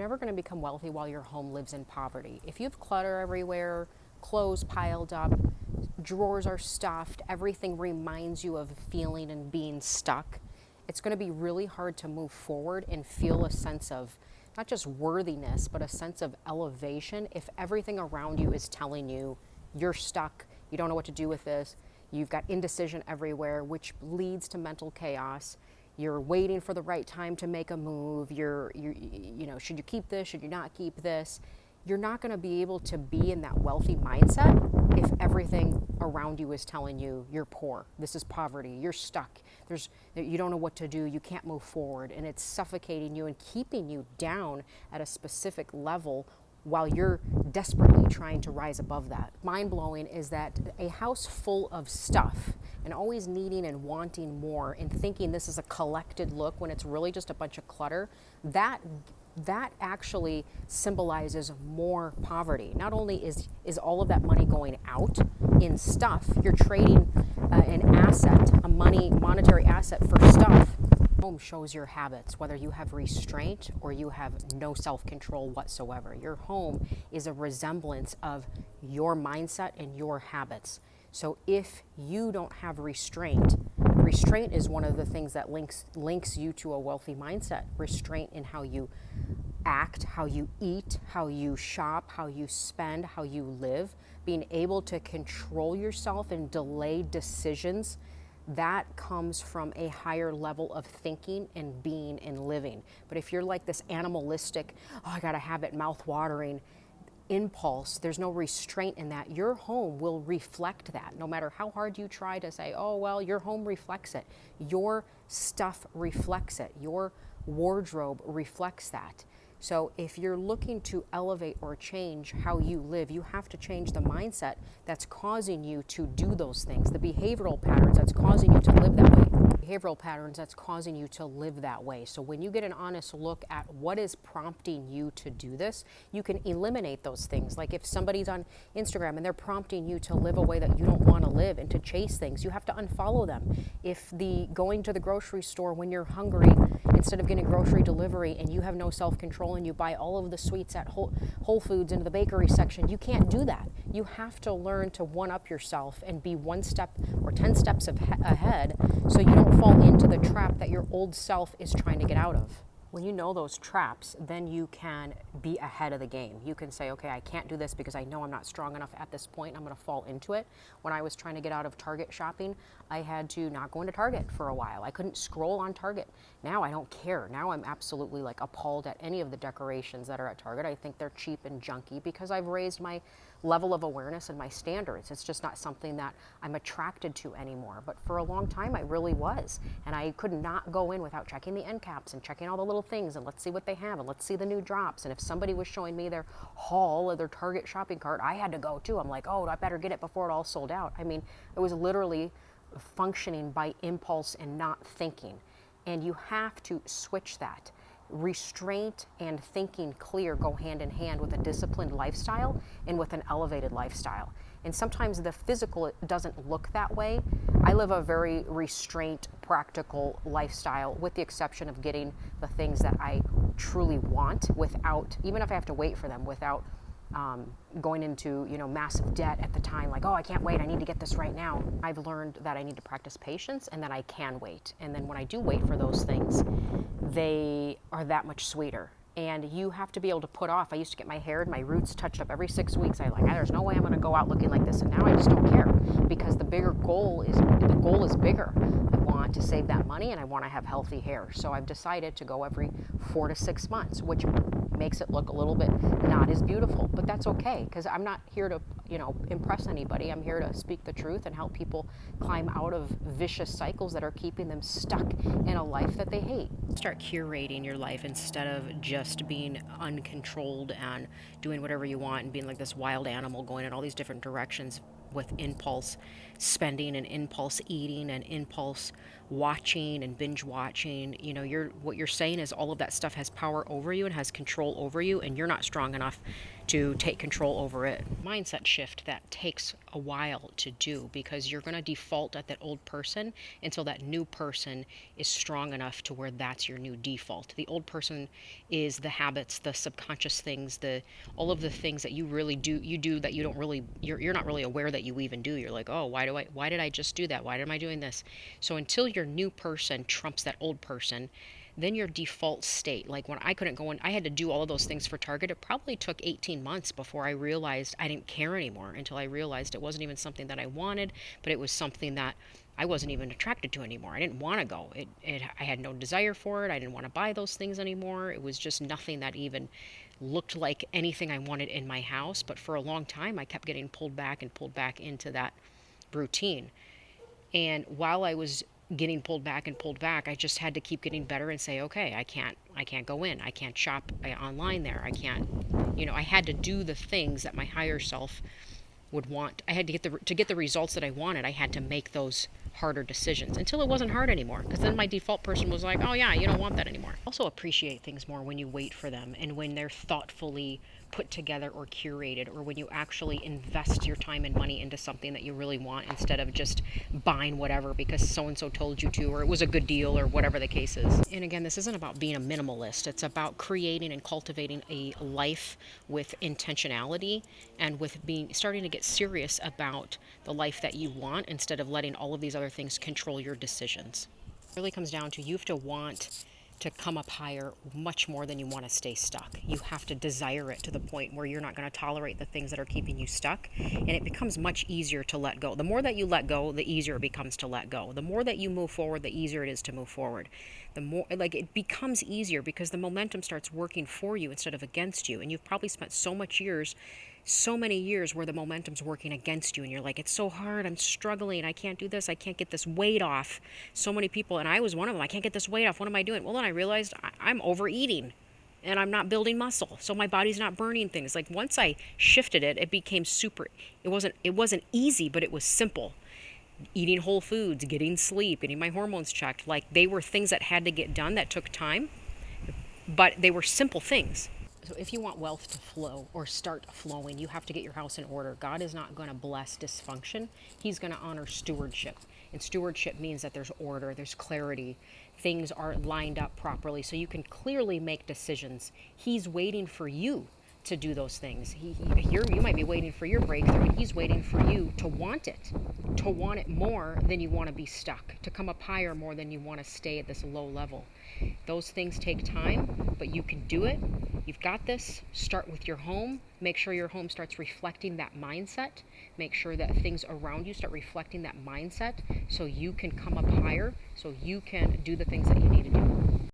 You're never going to become wealthy while your home lives in poverty. If you have clutter everywhere, clothes piled up, drawers are stuffed, everything reminds you of feeling and being stuck, it's going to be really hard to move forward and feel a sense of not just worthiness, but a sense of elevation if everything around you is telling you you're stuck, you don't know what to do with this, you've got indecision everywhere, which leads to mental chaos. You're waiting for the right time to make a move. You know, should you keep this? Should you not keep this? You're not going to be able to be in that wealthy mindset if everything around you is telling you you're poor. This is poverty. You're stuck. You don't know what to do. You can't move forward, and it's suffocating you and keeping you down at a specific level while you're desperately trying to rise above that. Mind-blowing is that a house full of stuff and always needing and wanting more and thinking this is a collected look when it's really just a bunch of clutter, that actually symbolizes more poverty. Not only is all of that money going out in stuff, you're trading an asset, a monetary asset for stuff. Home shows your habits, whether you have restraint or you have no self-control whatsoever. Your home is a resemblance of your mindset and your habits. So if you don't have restraint is one of the things that links you to a wealthy mindset. Restraint in how you act, how you eat, how you shop, how you spend, how you live. Being able to control yourself and delay decisions, that comes from a higher level of thinking and being and living. But if you're like this animalistic, oh, I gotta have it, mouth-watering impulse, there's no restraint in that, your home will reflect that. No matter how hard you try to say, oh, well, your home reflects it. Your stuff reflects it. Your wardrobe reflects that. So if you're looking to elevate or change how you live, you have to change the mindset that's causing you to do those things, the behavioral patterns that's causing you to live that way. Behavioral patterns that's causing you to live that way. So when you get an honest look at what is prompting you to do this, you can eliminate those things. Like if somebody's on Instagram and they're prompting you to live a way that you don't want to live and to chase things, you have to unfollow them. If the going to the grocery store when you're hungry, instead of getting grocery delivery and you have no self-control and you buy all of the sweets at Whole Foods into the bakery section, you can't do that. You have to learn to one-up yourself and be one step or 10 steps ahead so you don't fall into the trap that your old self is trying to get out of. When you know those traps, then you can be ahead of the game. You can say, okay, I can't do this because I know I'm not strong enough at this point. I'm going to fall into it. When I was trying to get out of Target shopping, I had to not go into Target for a while. I couldn't scroll on Target. Now I don't care. Now I'm absolutely like appalled at any of the decorations that are at Target. I think they're cheap and junky because I've raised my level of awareness and my standards. It's just not something that I'm attracted to anymore. But for a long time, I really was. And I could not go in without checking the end caps and checking all the little things and let's see what they have and let's see the new drops. And if somebody was showing me their haul or their Target shopping cart, I had to go too. I'm like, oh, I better get it before it all sold out. I mean, it was literally functioning by impulse and not thinking. And you have to switch that. Restraint and thinking clear go hand in hand with a disciplined lifestyle and with an elevated lifestyle. And sometimes the physical doesn't look that way. I live a very restraint, practical lifestyle with the exception of getting the things that I truly want without, even if I have to wait for them, without going into, massive debt at the time, like, oh, I can't wait, I need to get this right now. I've learned that I need to practice patience and that I can wait. And then when I do wait for those things, they are that much sweeter. And you have to be able to put off. I used to get my hair and my roots touched up every 6 weeks. There's no way I'm going to go out looking like this. And now I just don't care because the goal is bigger. I want to save that money and I want to have healthy hair. So I've decided to go every 4 to 6 months, which makes it look a little bit not as beautiful, but that's okay because I'm not here to, impress anybody. I'm here to speak the truth and help people climb out of vicious cycles that are keeping them stuck in a life that they hate. Start curating your life instead of just being uncontrolled and doing whatever you want and being like this wild animal going in all these different directions with impulse spending and impulse eating and impulse watching and binge watching. What you're saying is all of that stuff has power over you and has control over you, and you're not strong enough to take control over it. Mindset shift that takes a while to do, because you're going to default at that old person until that new person is strong enough to where that's your new default. The old person is the habits, the subconscious things, the all of the things that you really do that you don't really, you're not really aware that you even do. You're like, oh, why did I just do that? Why am I doing this? So until your new person trumps that old person, then your default state, like when I couldn't go in, I had to do all of those things for Target. It probably took 18 months before I realized I didn't care anymore, until I realized it wasn't even something that I wanted, but it was something that I wasn't even attracted to anymore. I didn't want to go. I had no desire for it. I didn't want to buy those things anymore. It was just nothing that even looked like anything I wanted in my house. But for a long time, I kept getting pulled back and pulled back into that routine. And while I was getting pulled back and pulled back, I just had to keep getting better and say, okay, I can't go in. I can't shop online there. I can't, I had to do the things that my higher self would want. I had to get the results that I wanted. I had to make those harder decisions until it wasn't hard anymore, because then my default person was like, oh yeah, you don't want that anymore. Also appreciate things more when you wait for them, and when they're thoughtfully put together or curated, or when you actually invest your time and money into something that you really want, instead of just buying whatever because so and so told you to, or it was a good deal, or whatever the case is. And again, this isn't about being a minimalist. It's about creating and cultivating a life with intentionality, and with starting to get serious about the life that you want, instead of letting all of these other things control your decisions. It really comes down to, you have to want to come up higher much more than you want to stay stuck. You have to desire it to the point where you're not going to tolerate the things that are keeping you stuck, and it becomes much easier to let go. The more that you let go, the easier it becomes to let go. The more that you move forward, the easier it is to move forward. The more, like, it becomes easier because the momentum starts working for you instead of against you. And you've probably spent so many years where the momentum's working against you, and you're like, it's so hard, I'm struggling, I can't do this, I can't get this weight off. So many people, and I was one of them, I can't get this weight off, what am I doing? Well, then I realized I'm overeating and I'm not building muscle, so my body's not burning things. Like, once I shifted it, it became it wasn't easy, but it was simple. Eating whole foods, getting sleep, getting my hormones checked, like, they were things that had to get done, that took time, but they were simple things. So if you want wealth to flow or start flowing, you have to get your house in order. God is not going to bless dysfunction. He's going to honor stewardship. And stewardship means that there's order, there's clarity, things are lined up properly, so you can clearly make decisions. He's waiting for you to do those things. You might be waiting for your breakthrough, and he's waiting for you to want it more than you want to be stuck, to come up higher more than you want to stay at this low level. Those things take time, but you can do it. You've got this. Start with your home. Make sure your home starts reflecting that mindset. Make sure that things around you start reflecting that mindset, so you can come up higher, so you can do the things that you need to do.